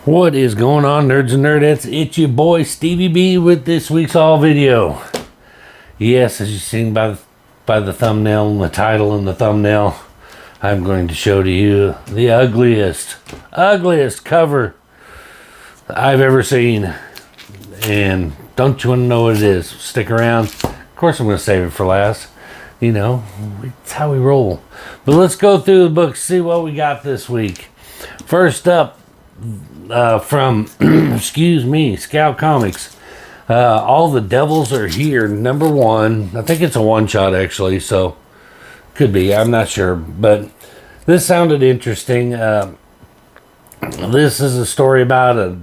What is going on, nerds and nerdettes? It's your boy Stevie B with this week's haul video. Yes, as you've seen by the thumbnail and the title and the thumbnail, I'm going to show to you the ugliest cover I've ever seen. And don't you want to know what it is? Stick around. Of course I'm going to save it for last. You know, it's how we roll. But let's go through the book, see what we got this week. First up, from Scout Comics, All the Devils Are Here, number 1. I think it's a one-shot actually, so could be, I'm not sure, but this sounded interesting. This is a story about a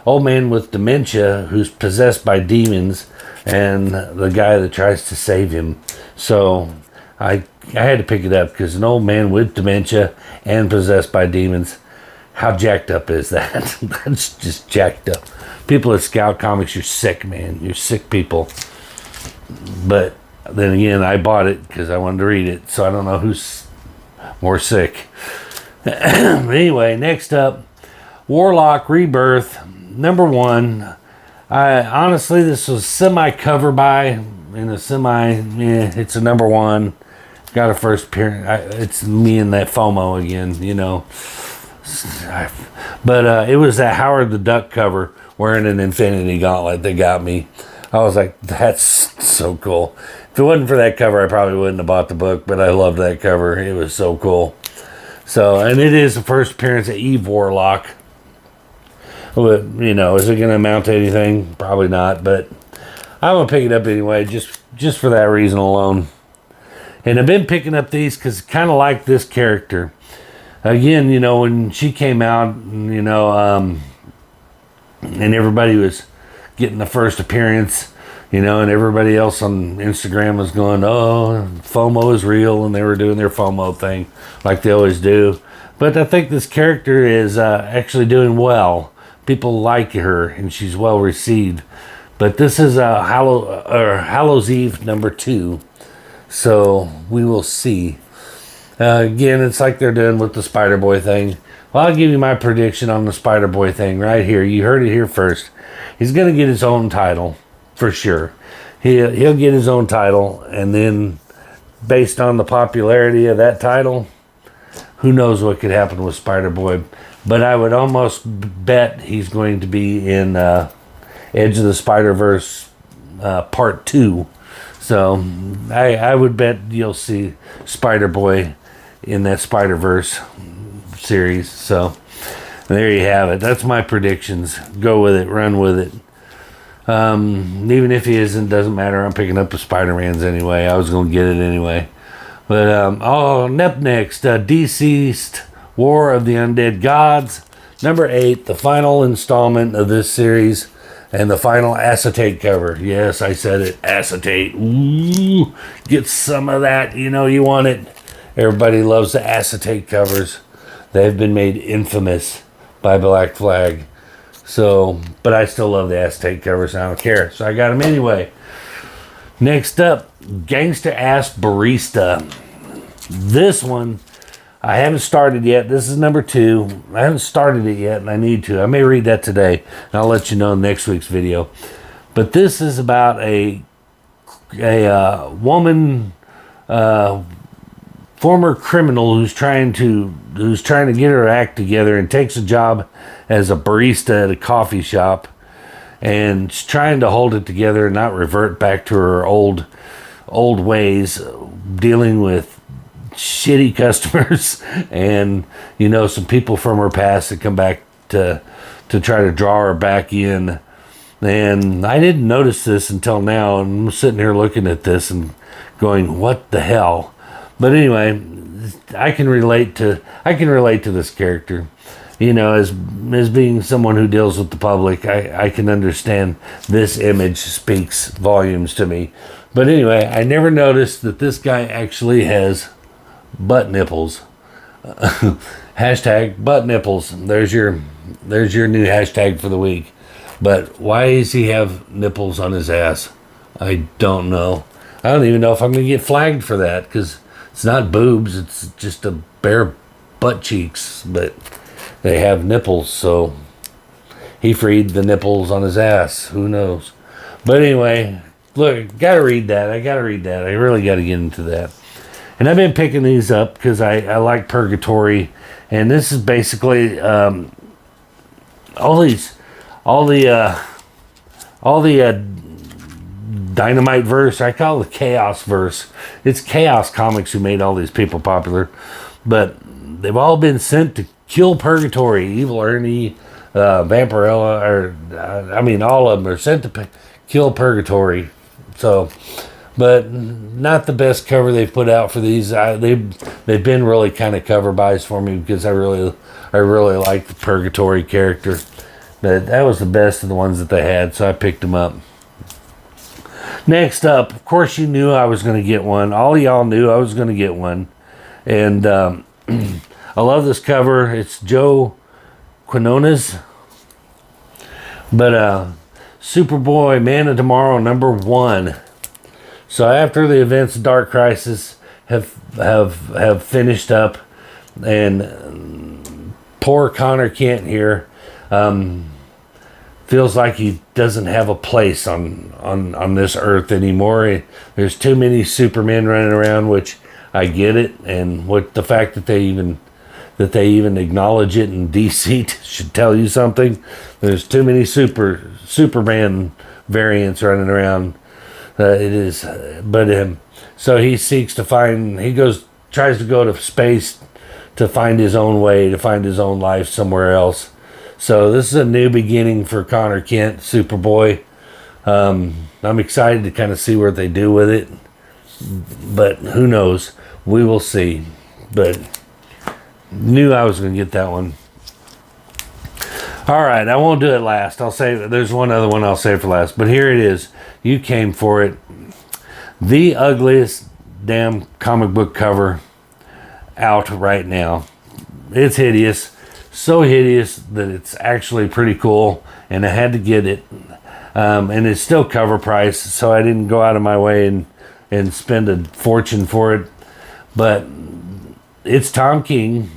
old man with dementia who's possessed by demons, and the guy that tries to save him. So I had to pick it up because an old man with dementia and possessed by demons, how jacked up is that? That's just jacked up. People at Scout Comics, you're sick, man. You're sick people. But then again, I bought it because I wanted to read it, so I don't know who's more sick. Anyway, next up, Warlock Rebirth, number 1. Honestly, this was semi-cover buy, and it's a number 1. Got a first appearance. It's me and that FOMO again, you know. But it was that Howard the Duck cover wearing an Infinity Gauntlet that got me. I was like, that's so cool. If it wasn't for that cover, I probably wouldn't have bought the book, but I loved that cover. It was so cool. So, and it is the first appearance of Eve Warlock. You know, is it going to amount to anything? Probably not, but I'm going to pick it up anyway, just for that reason alone. And I've been picking up these because I kind of like this character. Again, you know, when she came out, you know, and everybody was getting the first appearance, you know, and everybody else on Instagram was going, oh, FOMO is real, and they were doing their FOMO thing like they always do. But I think this character is actually doing well. People like her, and she's well received. But this is Hallows Eve number 2, so we will see. Again, it's like they're doing with the Spider-Boy thing. Well, I'll give you my prediction on the Spider-Boy thing right here. You heard it here first. He's going to get his own title, for sure. He'll get his own title, and then based on the popularity of that title, who knows what could happen with Spider-Boy. But I would almost bet he's going to be in Edge of the Spider-Verse Part 2. So I would bet you'll see Spider-Boy in that Spider-Verse series. So there you have it. That's my predictions. Go with it. Run with it. Even if he isn't, doesn't matter. I'm picking up the Spider-Mans anyway. I was going to get it anyway. But up next, Deceased, War of the Undead Gods, number 8, the final installment of this series, and the final acetate cover. Yes, I said it, acetate. Ooh, get some of that. You know you want it. Everybody loves the acetate covers. They've been made infamous by Black Flag. So, but I still love the acetate covers. I don't care. So I got them anyway. Next up, Gangster Ass Barista. This one, I haven't started yet. This is number 2. I haven't started it yet, and I need to. I may read that today, and I'll let you know in next week's video. But this is about a woman, former criminal who's trying to get her act together and takes a job as a barista at a coffee shop, and she's trying to hold it together and not revert back to her old ways, dealing with shitty customers and, you know, some people from her past that come back to try to draw her back in. And I didn't notice this until now, and I'm sitting here looking at this and going, what the hell? But anyway, I can relate to this character. You know, as being someone who deals with the public, I can understand this image speaks volumes to me. But anyway, I never noticed that this guy actually has butt nipples. Hashtag butt nipples. There's your new hashtag for the week. But why does he have nipples on his ass? I don't know. I don't even know if I'm going to get flagged for that, because it's not boobs. It's just a bare butt cheeks. But they have nipples, so he freed the nipples on his ass. Who knows? But anyway, look, gotta read that. I gotta read that. I really gotta get into that. And I've been picking these up because I like Purgatory, and this is basically all the Dynamite verse. I call it the Chaos verse. It's Chaos Comics who made all these people popular, but they've all been sent to kill Purgatory. Evil Ernie, Vampirella, all of them are sent to kill Purgatory. So, but not the best cover they've put out for these. They've been really kind of cover buys for me because I really like the Purgatory character. But that was the best of the ones that they had, so I picked them up. Next up, of course, you knew I was going to get one. All y'all knew I was going to get one. And I love this cover. It's Joe Quinones. But Superboy, Man of Tomorrow, #1. So after the events of Dark Crisis have finished up, and poor Connor Kent here feels like he doesn't have a place on this earth anymore. There's too many Supermen running around, which I get it, and what the fact that they even acknowledge it in DC should tell you something. There's too many Superman variants running around. So he tries to go to space to find his own way, to find his own life somewhere else. So this is a new beginning for Connor Kent, Superboy. I'm excited to kind of see what they do with it, but who knows? We will see. But knew I was going to get that one. All right, I won't do it last. I'll say there's one other one I'll save for last, but here it is. You came for it. The ugliest damn comic book cover out right now. It's hideous. So hideous that it's actually pretty cool, and I had to get it. And it's still cover price, so I didn't go out of my way and spend a fortune for it. But it's Tom King,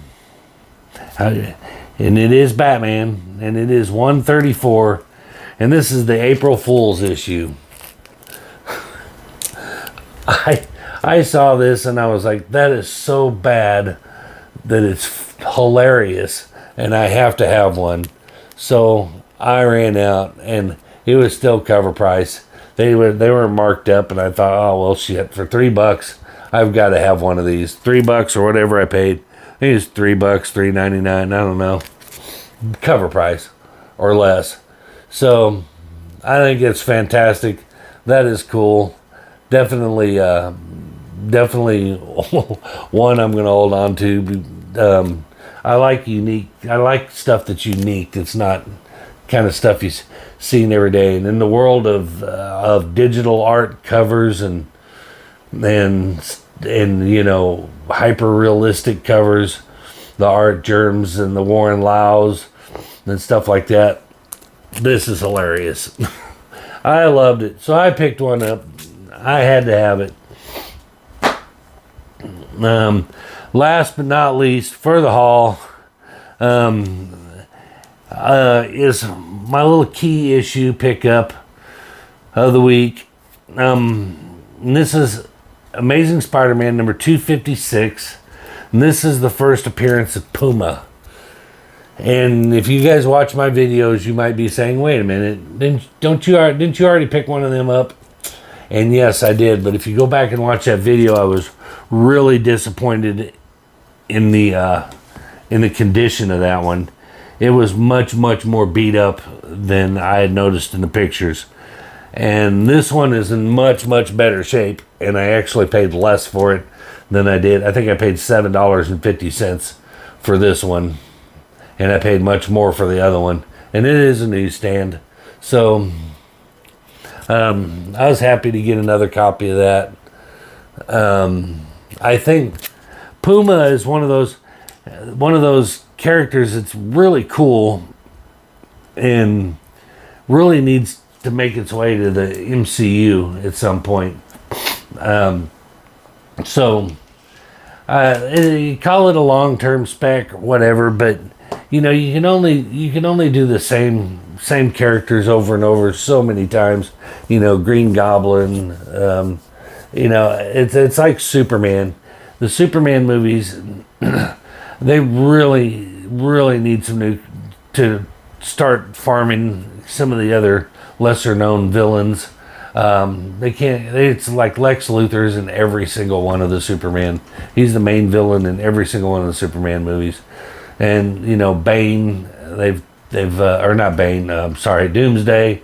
and it is Batman, and it is 134, and this is the April Fool's issue. I saw this and I was like, that is so bad that it's hilarious, and I have to have one. So I ran out, and it was still cover price. They were marked up, and I thought, oh well, shit, for $3, I've got to have one of these. $3 or whatever I paid. I think it's $3, $3.99. I don't know, cover price or less. So I think it's fantastic. That is cool. Definitely one I'm going to hold on to. I like stuff that's unique. It's not kind of stuff you've seen every day. And in the world of digital art covers and you know, hyper realistic covers, the Art Germs and the Warren Laus and stuff like that, this is hilarious. I loved it, so I picked one up. I had to have it. Last but not least, for the haul, is my little key issue pickup of the week. And this is Amazing Spider-Man number 256. And this is the first appearance of Puma. And if you guys watch my videos, you might be saying, wait a minute, didn't you already pick one of them up? And yes, I did. But if you go back and watch that video, I was really disappointed in the condition of that one. It was much more beat up than I had noticed in the pictures. And this one is in much better shape, and I actually paid less for it than I did. I think I paid $7.50 for this one, and I paid much more for the other one. And it is a newsstand, so I was happy to get another copy of that. I think Puma is one of those characters that's really cool and really needs to make its way to the MCU at some point. So you call it a long-term spec or whatever, but you can only do the same characters over and over so many times. Green Goblin. It's like Superman. The Superman movies, they really need to start farming some of the other lesser known villains. They can't. It's like Lex Luthor's in every single one of the Superman. He's the main villain in every single one of the Superman movies. And Bane. Or not Bane. Sorry, Doomsday.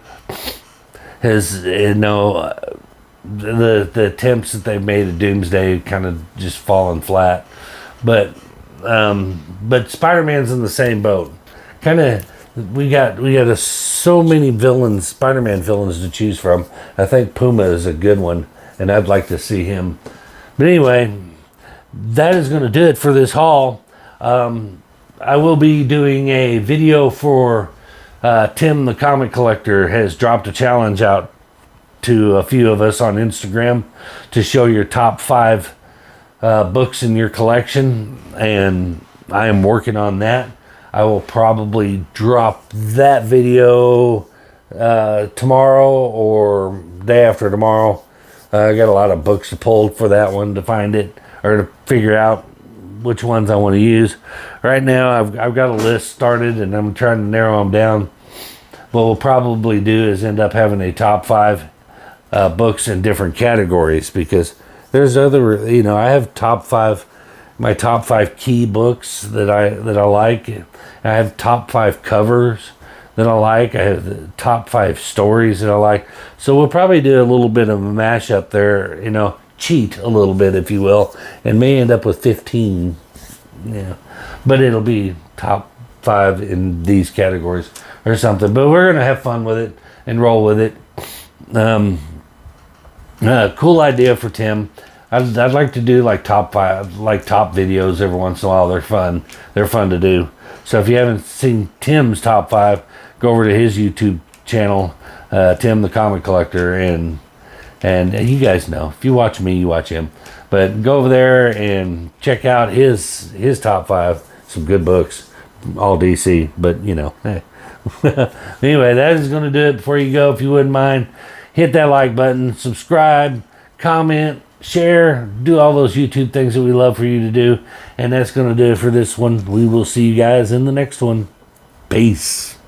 Has the attempts that they've made at Doomsday kind of just fallen flat. But Spider-Man's in the same boat. Kind of. We got so many villains, Spider-Man villains to choose from. I think Puma is a good one, and I'd like to see him. But anyway, that is going to do it for this haul. I will be doing a video for Tim the Comic Collector has dropped a challenge out to a few of us on Instagram to show your top 5 books in your collection, and I am working on that. I will probably drop that video tomorrow or day after tomorrow. I got a lot of books to pull for that one to find it or to figure out which ones I want to use. Right now, I've got a list started and I'm trying to narrow them down. What we'll probably do is end up having a top 5 books in different categories, because there's other, I have my top 5 key books that I like. I have top 5 covers that I like. I have the top 5 stories that I like. So we'll probably do a little bit of a mashup there, cheat a little bit, if you will, and may end up with 15. Yeah, but it'll be top 5 in these categories or something. But we're gonna have fun with it and roll with it. Cool idea for Tim. I'd like to do like top videos every once in a while. They're fun. They're fun to do. So if you haven't seen Tim's top 5, go over to his YouTube channel, Tim the Comic Collector, and you guys know, if you watch me, you watch him. But go over there and check out his top 5. Some good books, all DC, but hey. Anyway, that is going to do it. Before you go, if you wouldn't mind, hit that like button, subscribe, comment, share, do all those YouTube things that we love for you to do. And that's going to do it for this one. We will see you guys in the next one. Peace.